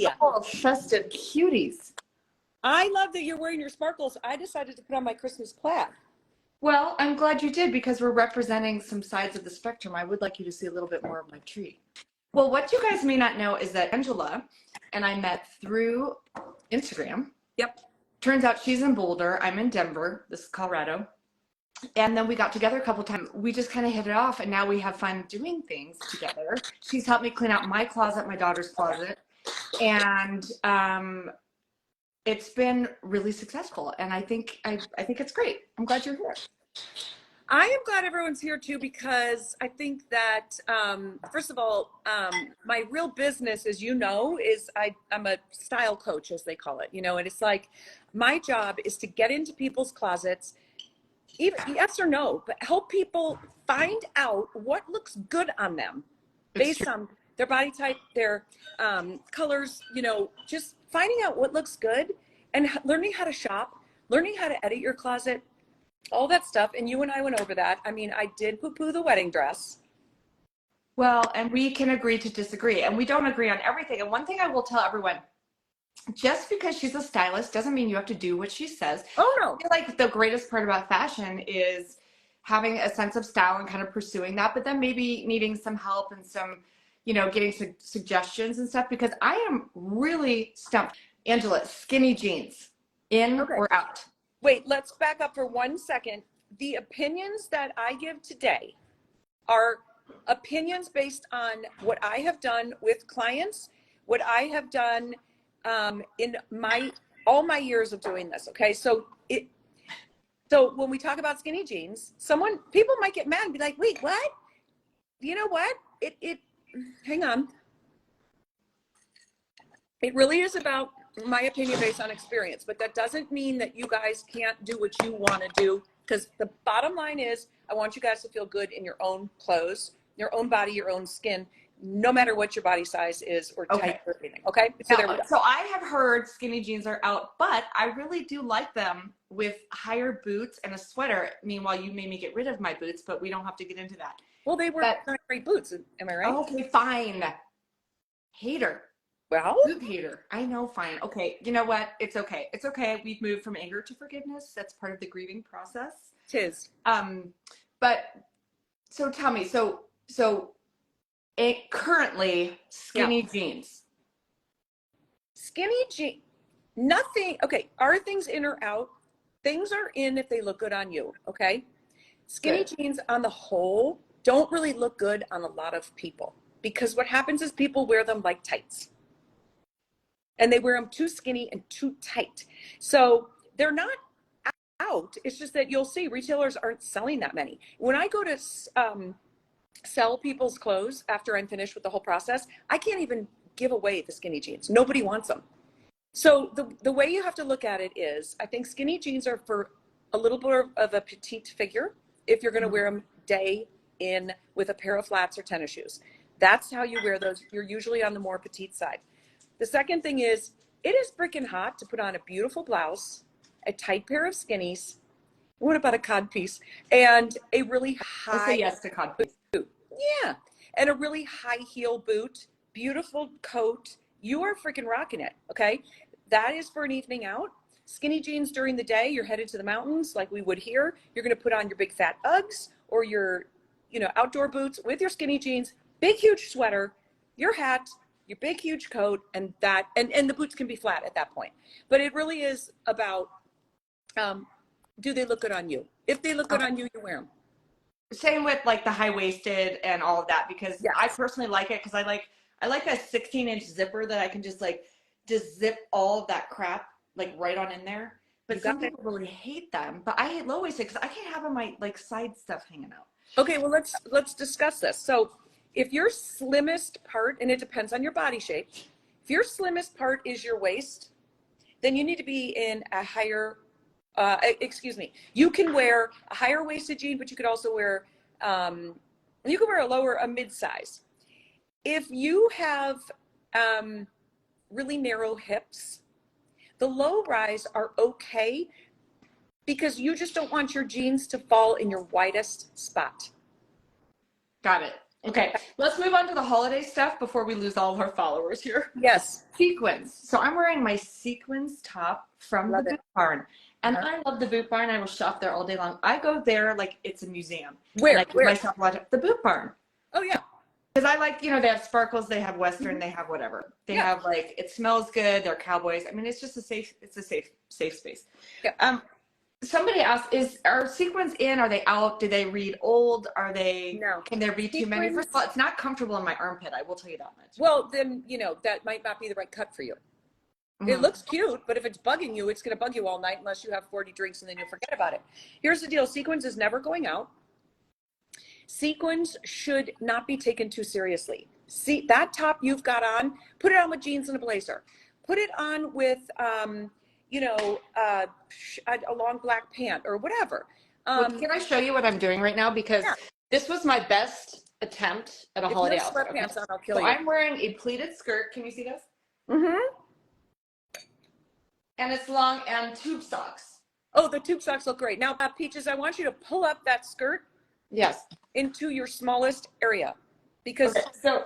Hey, Oh, festive cuties. I love that you're wearing your sparkles. I decided to put on my Christmas plaid. Well, I'm glad you did because we're representing some sides of the spectrum. I would like you to see a little bit more of my tree. Well, what you guys may not know is that Angela and I met through Instagram. Yep. Turns out she's in Boulder. I'm in Denver. This is Colorado. And then we got together a couple times. We just kind of hit it off, and now we have fun doing things together. She's helped me clean out my closet, my daughter's closet, and it's been really successful. And I think it's great. I'm glad you're here. I am glad everyone's here too, because I think that, first of all, my real business, as you know, is I'm a style coach, as they call it, you know, and it's like my job is to get into people's closets, even yes or no, but help people find out what looks good on them based on their body type, their colors, you know, just finding out what looks good and learning how to shop, learning how to edit your closet, all that stuff. And you and I went over that. I mean, I did poo-poo the wedding dress. Well, and we can agree to disagree, and we don't agree on everything. And one thing I will tell everyone, just because she's a stylist doesn't mean you have to do what she says. Oh, no. I feel like the greatest part about fashion is having a sense of style and kind of pursuing that, but then maybe needing some help and some, you know, getting suggestions and stuff, because I am really stumped. Angela, skinny jeans, in or out? Wait, let's back up for 1 second. The opinions that I give today are opinions based on what I have done with clients, what I have done in all my years of doing this. Okay, so when we talk about skinny jeans, people might get mad and be like, "Wait, what?" You know what? Hang on. It really is about my opinion based on experience, but that doesn't mean that you guys can't do what you want to do, because the bottom line is I want you guys to feel good in your own clothes, your own body, your own skin, no matter what your body size is or type or anything. Okay. So I have heard skinny jeans are out, but I really do like them with higher boots and a sweater. Meanwhile, you made me get rid of my boots, but we don't have to get into that. Well, they were not great boots. Am I right? Okay, fine. Hater. Well, boot hater. I know, fine. Okay, you know what? It's okay. It's okay. We've moved from anger to forgiveness. That's part of the grieving process. Tis. But so tell me, currently skinny jeans. Skinny jeans. Nothing. Okay. Are things in or out? Things are in if they look good on you. Okay. Skinny jeans on the whole don't really look good on a lot of people, because what happens is people wear them like tights. And they wear them too skinny and too tight. So they're not out. It's just that you'll see retailers aren't selling that many. When I go to sell people's clothes after I'm finished with the whole process, I can't even give away the skinny jeans. Nobody wants them. So the way you have to look at it is, I think skinny jeans are for a little bit of a petite figure if you're going to wear them day in with a pair of flats or tennis shoes. That's how you wear those. You're usually on the more petite side. The second thing is, it is freaking hot to put on a beautiful blouse, a tight pair of skinnies. What about a codpiece? And a really high... I'll say yes to codpiece. Boot. Yeah. And a really high heel boot, beautiful coat. You are freaking rocking it, okay? That is for an evening out. Skinny jeans during the day, you're headed to the mountains like we would here. You're going to put on your big fat Uggs or your, outdoor boots with your skinny jeans, big huge sweater, your hat, your big huge coat, and the boots can be flat at that point. But it really is about, do they look good on you? If they look good on you, you wear them. Same with like the high-waisted and all of that, because I personally like it, because I like a 16-inch zipper that I can just zip all of that crap like right on in there. But some people really hate them. But I hate low-waisted because I can't have my like side stuff hanging out. Okay, well let's discuss this. So if your slimmest part, and it depends on your body shape, if your slimmest part is your waist, then you need to be in a higher, you can wear a higher waisted jean, but you could also wear, you can wear a mid-size. If you have really narrow hips, the low rise are okay, because you just don't want your jeans to fall in your widest spot. Got it. Okay, let's move on to the holiday stuff before we lose all of our followers here. Yes. Sequins. So I'm wearing my sequins top from Love the it. Boot Barn. And Uh-huh. I love the Boot Barn. I will shop there all day long. I go there like it's a museum. Where? And I give Where? myself a lot of the Boot Barn. Oh, yeah. Because I like, they have sparkles, they have Western, they have whatever. They Yeah. have like, it smells good, they're cowboys. I mean, it's just it's a safe space. Yeah. Somebody asked, are sequins in? Are they out? Do they read old? No. Can there be too many? Sequins- First of all, it's not comfortable in my armpit. I will tell you that much. Well, then, that might not be the right cut for you. It looks cute, but if it's bugging you, it's going to bug you all night unless you have 40 drinks and then you forget about it. Here's the deal. Sequins is never going out. Sequins should not be taken too seriously. See, that top you've got on, put it on with jeans and a blazer. Put it on with, a long black pant or whatever. Can I show you what I'm doing right now? Because this was my best attempt at a holiday outfit. Sweatpants on, I'll kill you. I'm wearing a pleated skirt. Can you see this? Mm-hmm. And it's long and tube socks. Oh, the tube socks look great. Now, Peaches, I want you to pull up that skirt. Yes. Into your smallest area, because right?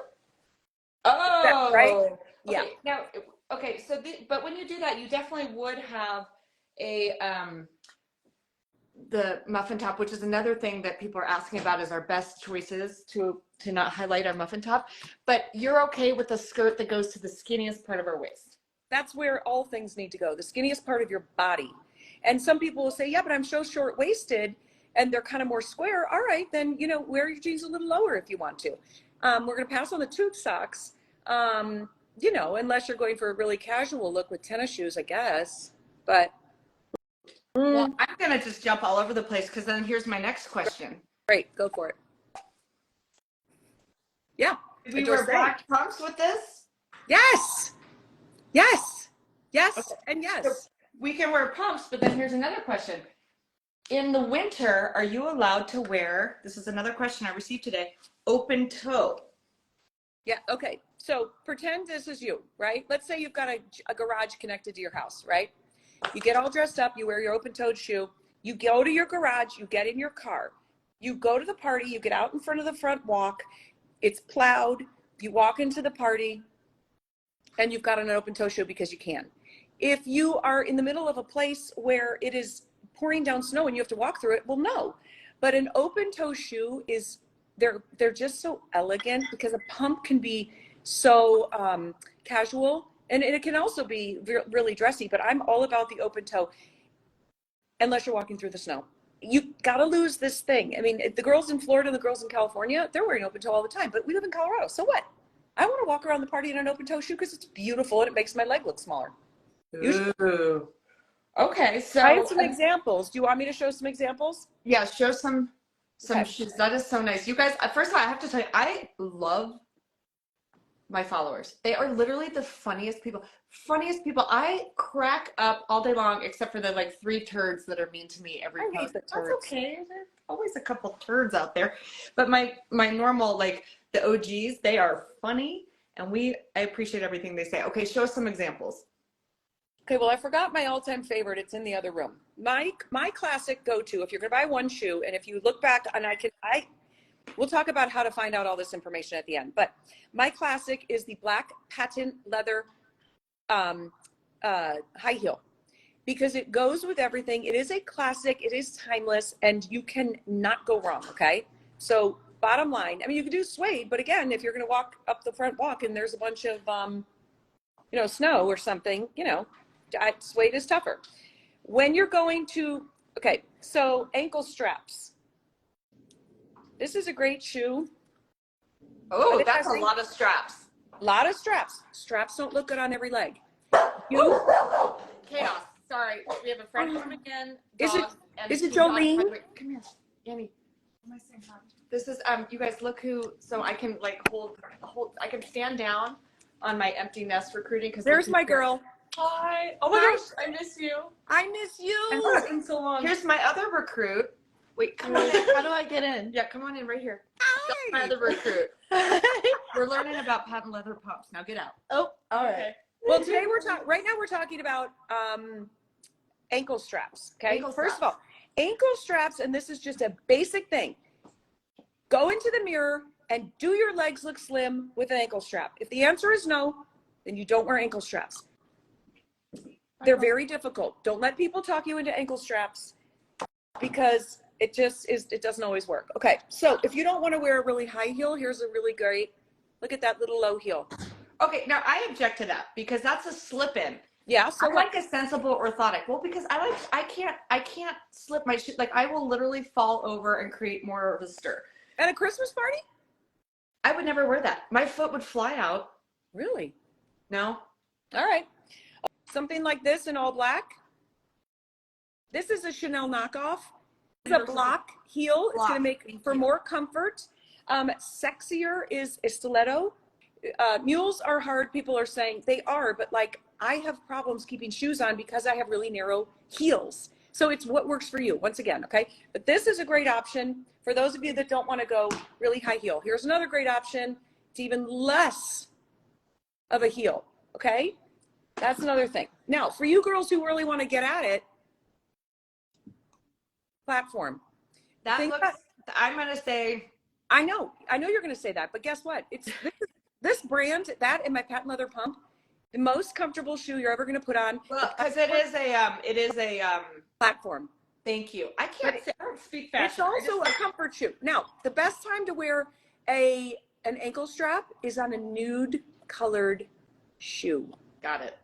Okay, yeah. Now, but when you do that, you definitely would have the muffin top, which is another thing that people are asking about is our best choices to not highlight our muffin top. But you're okay with the skirt that goes to the skinniest part of our waist. That's where all things need to go, the skinniest part of your body. And some people will say, yeah, but I'm so short-waisted and they're kind of more square. All right, then, wear your jeans a little lower if you want to. We're going to pass on the tube socks, unless you're going for a really casual look with tennis shoes, I guess. But well, I'm going to just jump all over the place because then here's my next question. Great, go for it. Yeah. Did we wear black pumps with this? Yes. Yes. Yes. Okay. And yes. So we can wear pumps, but then here's another question. In the winter, are you allowed to wear, this is another question I received today, open toe? Yeah, okay. So pretend this is you, right? Let's say you've got a garage connected to your house, right? You get all dressed up, you wear your open-toed shoe, you go to your garage, you get in your car, you go to the party, you get out in front of the front walk, it's plowed, you walk into the party, and you've got an open-toe shoe because you can. If you are in the middle of a place where it is pouring down snow and you have to walk through it, well, no. But an open-toe shoe is, they're just so elegant because a pump can be so casual, and it can also be really dressy, but I'm all about the open toe unless you're walking through the snow. You gotta lose this thing. I mean, the girls in Florida, the girls in California, they're wearing open toe all the time, but we live in Colorado, so what? I want to walk around the party in an open toe shoe because it's beautiful and it makes my leg look smaller. Ooh. Okay, so I have some examples. Do you want me to show some examples? Yeah, show some shoes. That is so nice. You guys, first of all, I have to tell you, I love my followers. They are literally the funniest people. Funniest people. I crack up all day long, except for the 3 turds that are mean to me every post. That's okay. There's always a couple turds out there. But my normal, the OGs, they are funny, and I appreciate everything they say. Okay, show us some examples. Okay, well, I forgot my all-time favorite. It's in the other room. My classic go-to, if you're going to buy one shoe, and if you look back, and we'll talk about how to find out all this information at the end, but my classic is the black patent leather high heel, because it goes with everything. It is a classic, it is timeless, and you can not go wrong, okay? So bottom line, I mean, you can do suede, but again, if you're going to walk up the front walk and there's a bunch of, snow or something, suede is tougher. When you're going to, okay, so ankle straps. This is a great shoe. Oh, that's a lot of straps. A lot of straps. Straps don't look good on every leg. Chaos. Sorry, we have a friend coming in. Is it Jolene? Come here, Annie. Am I saying hi? This is you guys look who. So I can hold. I can stand down on my empty nest recruiting because there's my girl. Hi. Oh my gosh, I miss you. I miss you. It's been so long. Here's my other recruit. Wait, come on in. How do I get in? Yeah, come on in right here. Hi. That's my other recruit. We're learning about patent leather pumps. Now get out. Oh, all right. Okay. Well, today right now we're talking about ankle straps. Okay. First of all, ankle straps, and this is just a basic thing. Go into the mirror, And do your legs look slim with an ankle strap? If the answer is no, then you don't wear ankle straps. They're very difficult. Don't let people talk you into ankle straps because it doesn't always work. Okay, so if you don't want to wear a really high heel, here's a really great, look at that little low heel. Okay, now I object to that because that's a slip-in. Yeah, so I like a sensible orthotic. Well, because I can't slip my shoe. Like I will literally fall over and create more of a stir. At a Christmas party? I would never wear that. My foot would fly out. Really? No. All right. Something like this in all black. This is a Chanel knockoff. It's a block heel. It's going to make for more comfort. Sexier is a stiletto. Mules are hard. People are saying they are, but like I have problems keeping shoes on because I have really narrow heels. So it's what works for you, once again, okay? But this is a great option for those of you that don't want to go really high heel. Here's another great option. It's even less of a heel, okay? That's another thing. Now, for you girls who really want to get at it, platform. I'm going to say. I know you're going to say that, but guess what? It's this brand, that and my patent leather pump, the most comfortable shoe you're ever going to put on. Well, because it is a platform. Thank you. I don't speak fashion. It's also a comfort shoe. Now, the best time to wear an ankle strap is on a nude colored shoe. Got it.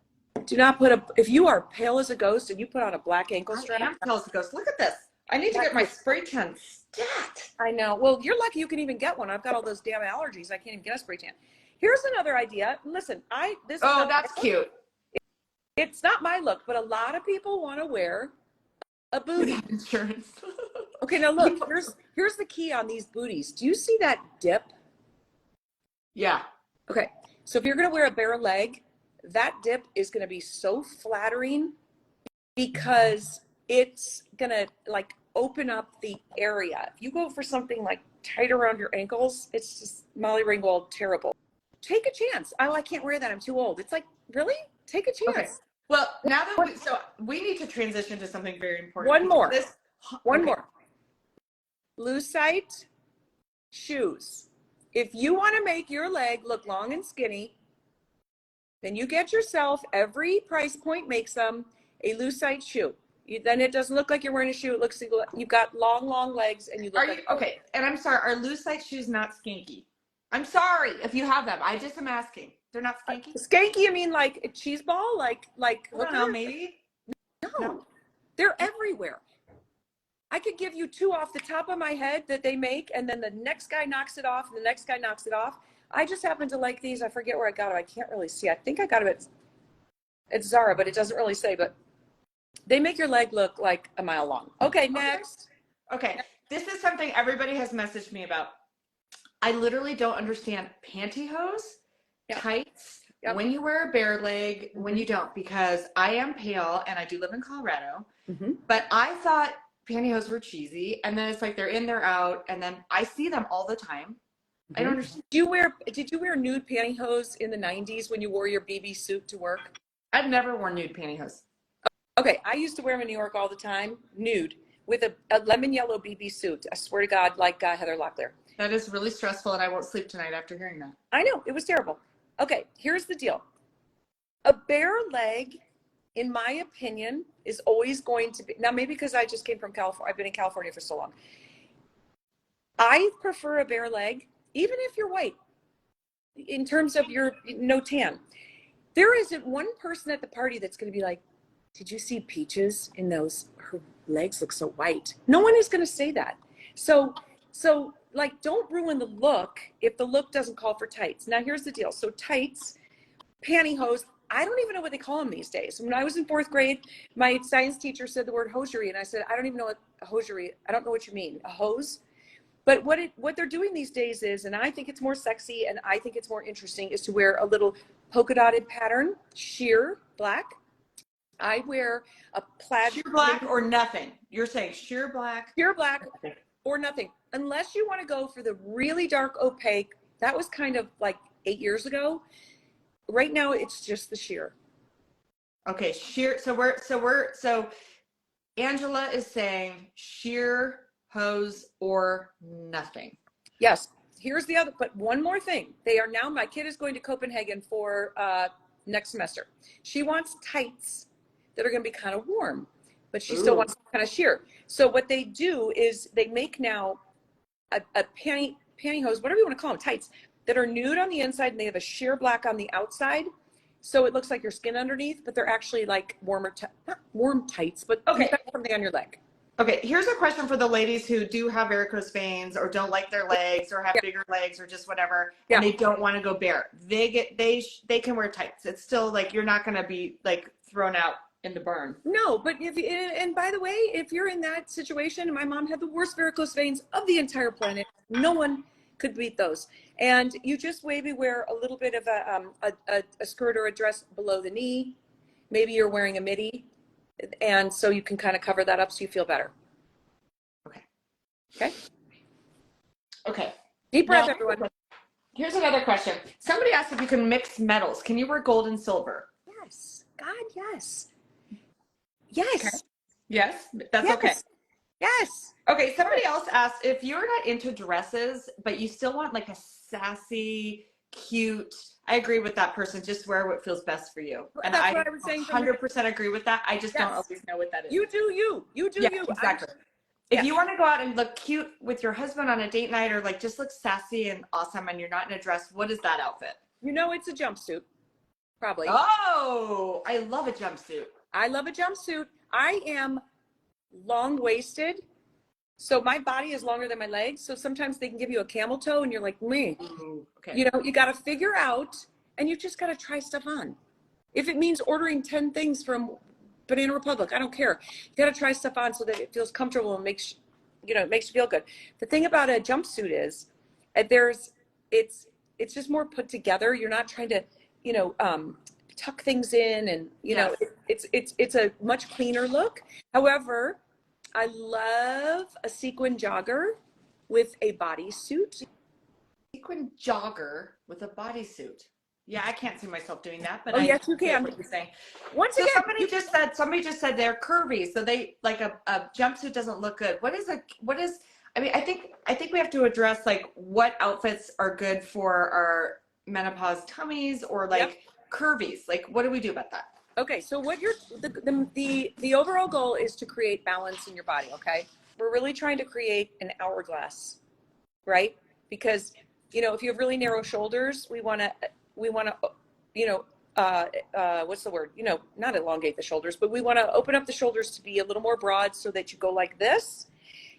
Do not if you are pale as a ghost and you put on a black ankle strap. I am pale as a ghost. Look at this. I need to get my spray tan stat. I know. Well, you're lucky you can even get one. I've got all those damn allergies. I can't even get a spray tan. Here's another idea. Listen, that's cute. It's not my look, but a lot of people want to wear a booty. Insurance. Okay, now look, here's the key on these booties. Do you see that dip? Yeah. Okay, so if you're going to wear a bare leg, that dip is going to be so flattering because it's going to like open up the area. If you go for something like tight around your ankles, it's just Molly Ringwald terrible. Take a chance. Oh, I can't wear that. I'm too old. It's like, really? Take a chance. Okay. Well, now that we need to transition to something very important. One more. Lucite shoes. If you want to make your leg look long and skinny, then you get yourself, every price point makes them, a Lucite shoe. Then it doesn't look like you're wearing a shoe. It looks like you've got long legs and you look okay, and I'm sorry, are Lucite shoes not skanky? I'm sorry if you have them. I just am asking. They're not skanky? Skanky, I mean like a cheese ball? Like I don't know, maybe? No, they're everywhere. I could give you two off the top of my head that they make, and then the next guy knocks it off, and the next guy knocks it off. I just happen to like these. I forget where I got them. I can't really see. I think I got them at Zara, but it doesn't really say. But they make your leg look like a mile long. Okay, next. Okay, this is something everybody has messaged me about. I literally don't understand pantyhose, tights, when you wear a bare leg, when you don't, because I am pale and I do live in Colorado, but I thought pantyhose were cheesy, and then it's like they're in, they're out, and then I see them all the time. I don't understand. Did you wear nude pantyhose in the 90s when you wore your BB suit to work? I've never worn nude pantyhose. Okay, I used to wear them in New York all the time, nude, with a lemon yellow BB suit. I swear to God, like Heather Locklear. That is really stressful, and I won't sleep tonight after hearing that. I know, it was terrible. Okay, here's the deal. A bare leg, in my opinion, is always going to be, now maybe because I just came from California, I've been in California for so long. I prefer a bare leg, even if you're white, in terms of your no tan. There isn't one person at the party that's going to be like, did you see Peaches in those? Her legs look so white. No one is going to say that. So like, don't ruin the look if the look doesn't call for tights. Now, here's the deal. So tights, pantyhose, I don't even know what they call them these days. When I was in 4th grade, my science teacher said the word hosiery, and I said, I don't even know what a hosiery, I don't know what you mean, a hose? But what they're doing these days is, and I think it's more sexy and I think it's more interesting, is to wear a little polka dotted pattern, sheer black. I wear a plaid. Sheer black or nothing. You're saying sheer black? Sheer black or nothing. Unless you want to go for the really dark opaque. That was kind of like 8 years ago. Right now, it's just the sheer. Okay, sheer. So Angela is saying sheer hose or nothing. Yes. here's the other, but one more thing. They are now, my kid is going to Copenhagen for next semester. She wants tights that are going to be kind of warm, but she still wants kind of sheer. So what they do is they make now a pantyhose, whatever you want to call them, tights that are nude on the inside and they have a sheer black on the outside. So it looks like your skin underneath, but they're actually like not warm tights, but Okay. something on your leg. Okay, here's a question for the ladies who do have varicose veins or don't like their legs or have bigger legs or just whatever, and they don't want to go bare. They can wear tights. It's still like you're not going to be like thrown out in the burn. No, but and by the way, if you're in that situation, my mom had the worst varicose veins of the entire planet. No one could beat those. And you just maybe wear a little bit of a skirt or a dress below the knee. Maybe you're wearing a midi. And so you can kind of cover that up so you feel better. Okay. Okay. Okay. Deep breath, everyone. Here's another question. Somebody asked if you can mix metals. Can you wear gold and silver? Yes. God, yes. Yes. Okay. Yes, that's yes. okay. Yes. Okay, somebody else asked if you're not into dresses, but you still want like a sassy, cute. I agree with that person. Just wear what feels best for you. And that's what I was saying. 100% agree with that. I just don't always know what that is. You do you. You do you. Exactly. If you want to go out and look cute with your husband on a date night or like just look sassy and awesome and you're not in a dress, what is that outfit? You know it's a jumpsuit. Probably. Oh, I love a jumpsuit. I love a jumpsuit. I am long-waisted. So my body is longer than my legs. So sometimes they can give you a camel toe and you're like, me. Okay. You know, you got to figure out and you just got to try stuff on. If it means ordering 10 things from Banana Republic, I don't care. You got to try stuff on so that it feels comfortable and makes you feel good. The thing about a jumpsuit is it's just more put together. You're not trying to, tuck things in and, it's a much cleaner look. However, I love a sequin jogger with a bodysuit. Sequin jogger with a bodysuit. Yeah, I can't see myself doing that, but yes, you can. What you're saying. Again, somebody just said they're curvy, so they like a jumpsuit doesn't look good. I mean, I think we have to address like what outfits are good for our menopause tummies or like curvies. Like, what do we do about that? Okay, so what the overall goal is to create balance in your body, okay? We're really trying to create an hourglass, right? Because, if you have really narrow shoulders, we want to, what's the word? Not elongate the shoulders, but we want to open up the shoulders to be a little more broad so that you go like this.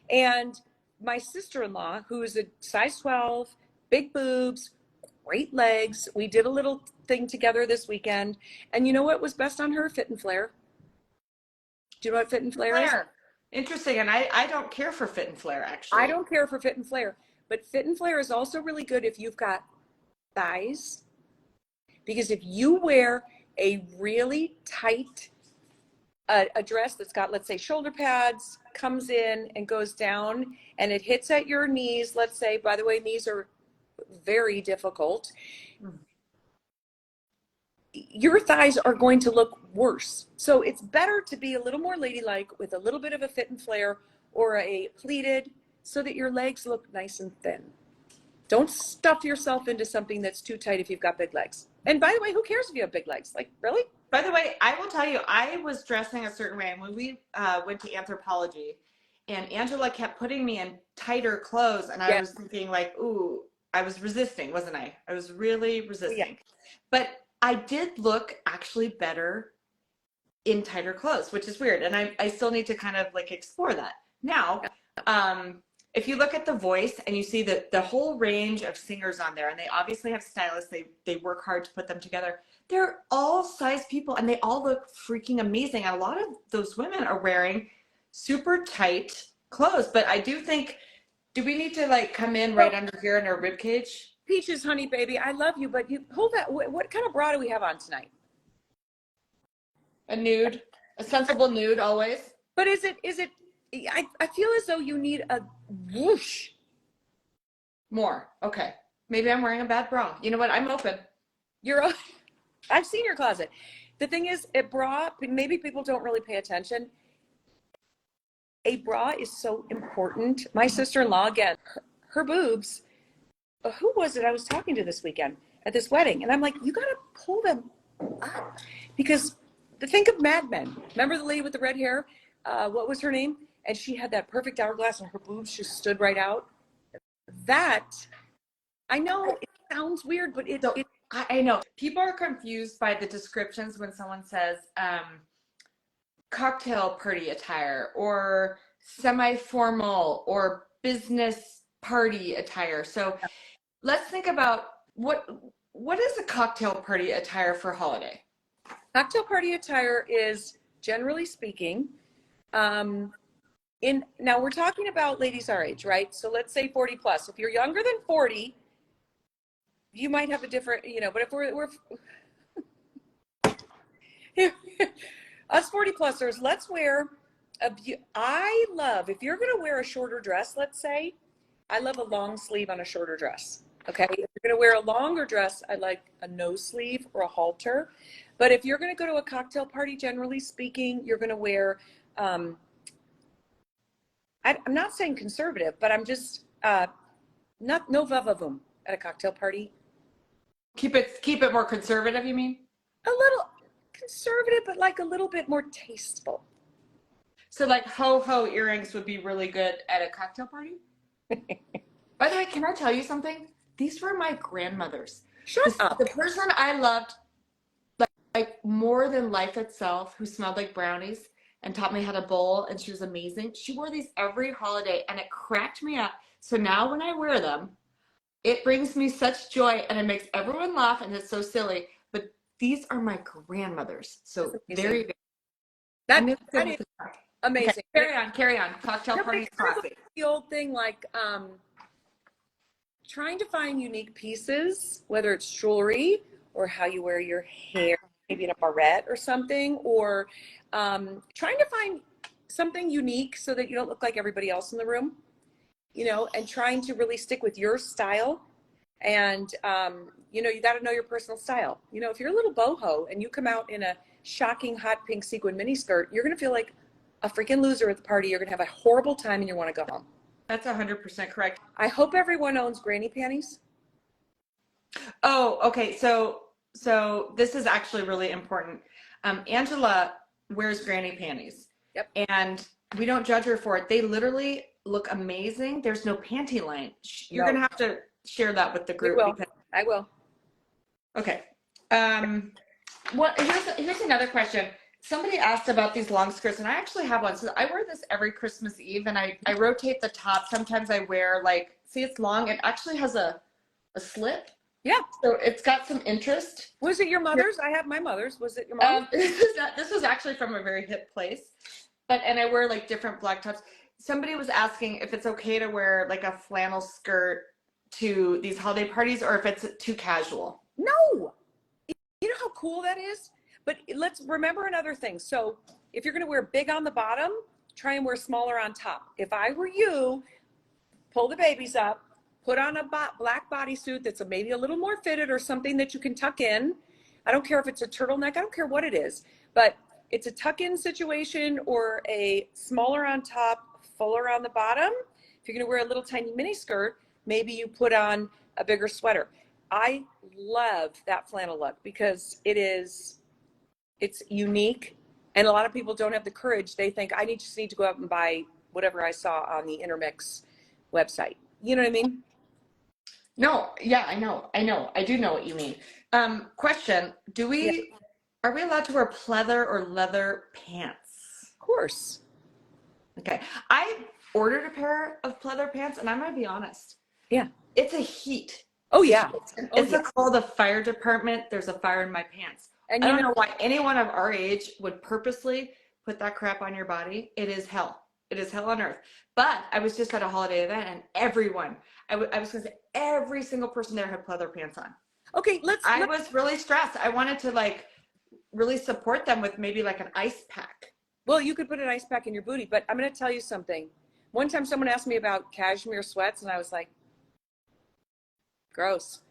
And my sister-in-law, who is a size 12, big boobs, great legs. We did a little thing together this weekend. And you know what was best on her? Fit and flare. Do you know what fit and flare is? Interesting. And I don't care for fit and flare, actually. I don't care for fit and flare. But fit and flare is also really good if you've got thighs. Because if you wear a really tight a dress that's got, let's say, shoulder pads, comes in and goes down, and it hits at your knees, let's say, by the way, knees are very difficult. Your thighs are going to look worse. So it's better to be a little more ladylike with a little bit of a fit and flare or a pleated so that your legs look nice and thin. Don't stuff yourself into something that's too tight if you've got big legs. And by the way, who cares if you have big legs? Like, really? By the way, I will tell you, I was dressing a certain way. And when we went to Anthropologie, and Angela kept putting me in tighter clothes, and I was thinking like, ooh, I was resisting, wasn't I? I was really resisting. Yeah. But I did look actually better in tighter clothes, which is weird. And I still need to kind of like explore that. Now, if you look at The Voice and you see the whole range of singers on there, and they obviously have stylists, they work hard to put them together. They're all size people and they all look freaking amazing. And a lot of those women are wearing super tight clothes. But I do think, do we need to like come in right under here in our rib cage? Peaches, honey, baby, I love you, but you hold that. What kind of bra do we have on tonight? A nude, a sensible nude always. But is it, I feel as though you need a whoosh. More. Okay. Maybe I'm wearing a bad bra. You know what? I'm open. I've seen your closet. The thing is, a bra, maybe people don't really pay attention. A bra is so important. My sister-in-law, again, her boobs, who was it I was talking to this weekend at this wedding? And I'm like, you got to pull them up because think of Mad Men. Remember the lady with the red hair? What was her name? And she had that perfect hourglass and her boobs just stood right out. That, I know it sounds weird, but I know. People are confused by the descriptions when someone says cocktail party attire or semi-formal or business party attire. So let's think about what is a cocktail party attire for holiday? Cocktail party attire is, generally speaking, now we're talking about ladies our age, right? So let's say 40 plus. If you're younger than 40, you might have a different, but if we're us 40 plusers, let's wear I love, if you're going to wear a shorter dress, let's say, I love a long sleeve on a shorter dress. Okay. If you're going to wear a longer dress, I like a no sleeve or a halter. But if you're going to go to a cocktail party, generally speaking, you're going to wear, I'm not saying conservative, but I'm just, no va-va-voom at a cocktail party. Keep it more conservative, you mean? A little conservative, but like a little bit more tasteful. So like ho-ho earrings would be really good at a cocktail party? By the way, can I tell you something? These were my grandmother's. Shut up. The person I loved like more than life itself, who smelled like brownies and taught me how to bowl, and she was amazing. She wore these every holiday and it cracked me up. So now when I wear them, it brings me such joy and it makes everyone laugh and it's so silly. But these are my grandmother's. So there you go. That is amazing. Okay, carry on. Cocktail party classic. The old thing, like trying to find unique pieces, whether it's jewelry or how you wear your hair, maybe in a barrette or something, or trying to find something unique so that you don't look like everybody else in the room, and trying to really stick with your style. And, you got to know your personal style. If you're a little boho and you come out in a shocking hot pink sequin miniskirt, you're going to feel like a freaking loser at the party. You're going to have a horrible time and you want to go home. That's 100% correct. I hope everyone owns granny panties. Oh, okay. So this is actually really important. Angela wears granny panties. Yep. And we don't judge her for it. They literally look amazing. There's no panty line. You're going to have to share that with the group. I will. Okay. Here's another question. Somebody asked about these long skirts, and I actually have one. So I wear this every Christmas Eve, and I rotate the top. Sometimes I wear see, it's long. It actually has a slip. Yeah. So it's got some interest. Was it your mother's? I have my mother's. Was it your mom? This was actually from a very hip place. And I wear different black tops. Somebody was asking if it's okay to wear a flannel skirt to these holiday parties or if it's too casual. No. You know how cool that is? But let's remember another thing. So if you're going to wear big on the bottom, try and wear smaller on top. If I were you, pull the babies up, put on a black bodysuit that's maybe a little more fitted or something that you can tuck in. I don't care if it's a turtleneck. I don't care what it is. But it's a tuck-in situation or a smaller on top, fuller on the bottom. If you're going to wear a little tiny mini skirt, maybe you put on a bigger sweater. I love that flannel look because it's unique, and a lot of people don't have the courage. They think I just need to go out and buy whatever I saw on the Intermix website. You know what I mean? No, yeah, I know. I do know what you mean. Question: are we allowed to wear pleather or leather pants? Of course. Okay, I ordered a pair of pleather pants, and I'm gonna be honest. Yeah, it's a heat. Oh yeah, it's a call the fire department. There's a fire in my pants. And I don't know why anyone of our age would purposely put that crap on your body. It is hell. It is hell on earth. But I was just at a holiday event, and everyone, I was going to say, every single person there had pleather pants on. Okay, I was really stressed. I wanted to really support them with maybe an ice pack. Well, you could put an ice pack in your booty, but I'm going to tell you something. One time someone asked me about cashmere sweats, and I was like, gross.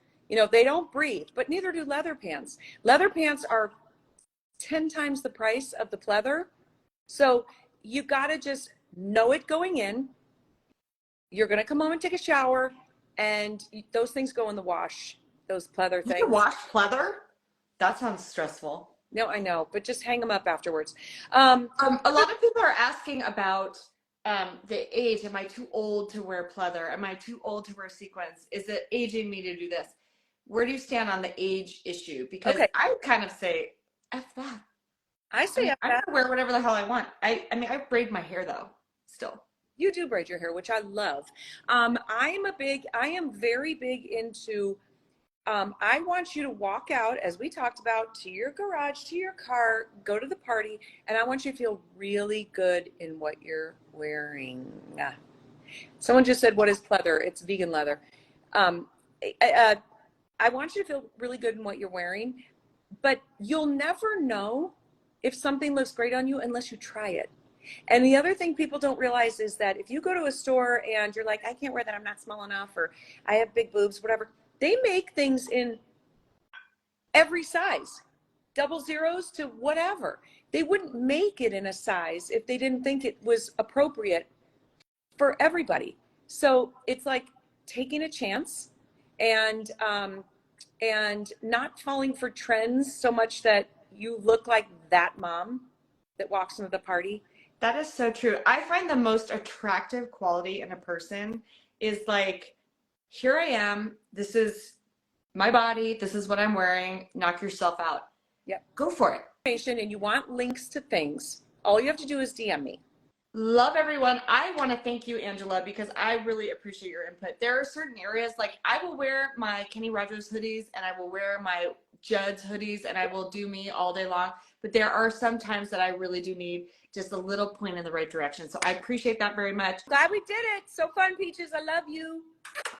They don't breathe, but neither do leather pants. Leather pants are 10 times the price of the pleather. So you got to just know it going in. You're going to come home and take a shower. and those things go in the wash, those pleather You things. can wash pleather? That sounds stressful. No, I know, but just hang them up afterwards. A lot of people are asking about the age. Am I too old to wear pleather? Am I too old to wear sequins? Is it aging me to do this? Where do you stand on the age issue? Because Okay. I would kind of say, F that. I say I'm that. gonna wear whatever the hell I want. I mean, I braid my hair though, still. You do braid your hair, which I love. I am very big into, I want you to walk out, as we talked about, to your garage, to your car, go to the party, and I want you to feel really good in what you're wearing. Someone just said, what is pleather? It's vegan leather. Um, I want you to feel really good in what you're wearing, but you'll never know if something looks great on you unless you try it. And the other thing people don't realize is that if you go to a store and you're like, I can't wear that, I'm not small enough, or I have big boobs, whatever, they make things in every size, double zeros to whatever. They wouldn't make it in a size if they didn't think it was appropriate for everybody. So it's like taking a chance and not falling for trends so much that you look like that mom that walks into the party. That is so true. I find the most attractive quality in a person is like, here I am. This is my body. This is what I'm wearing. Knock yourself out. Yep. Go for it. And you want links to things, all you have to do is DM me. Love everyone. I want to thank you, Angela, because I really appreciate your input. There are certain areas, like I will wear my Kenny Rogers hoodies and I will wear my Judd's hoodies and I will do me all day long. But there are some times that I really do need just a little point in the right direction. So I appreciate that very much. Glad we did it. So fun, Peaches. I love you.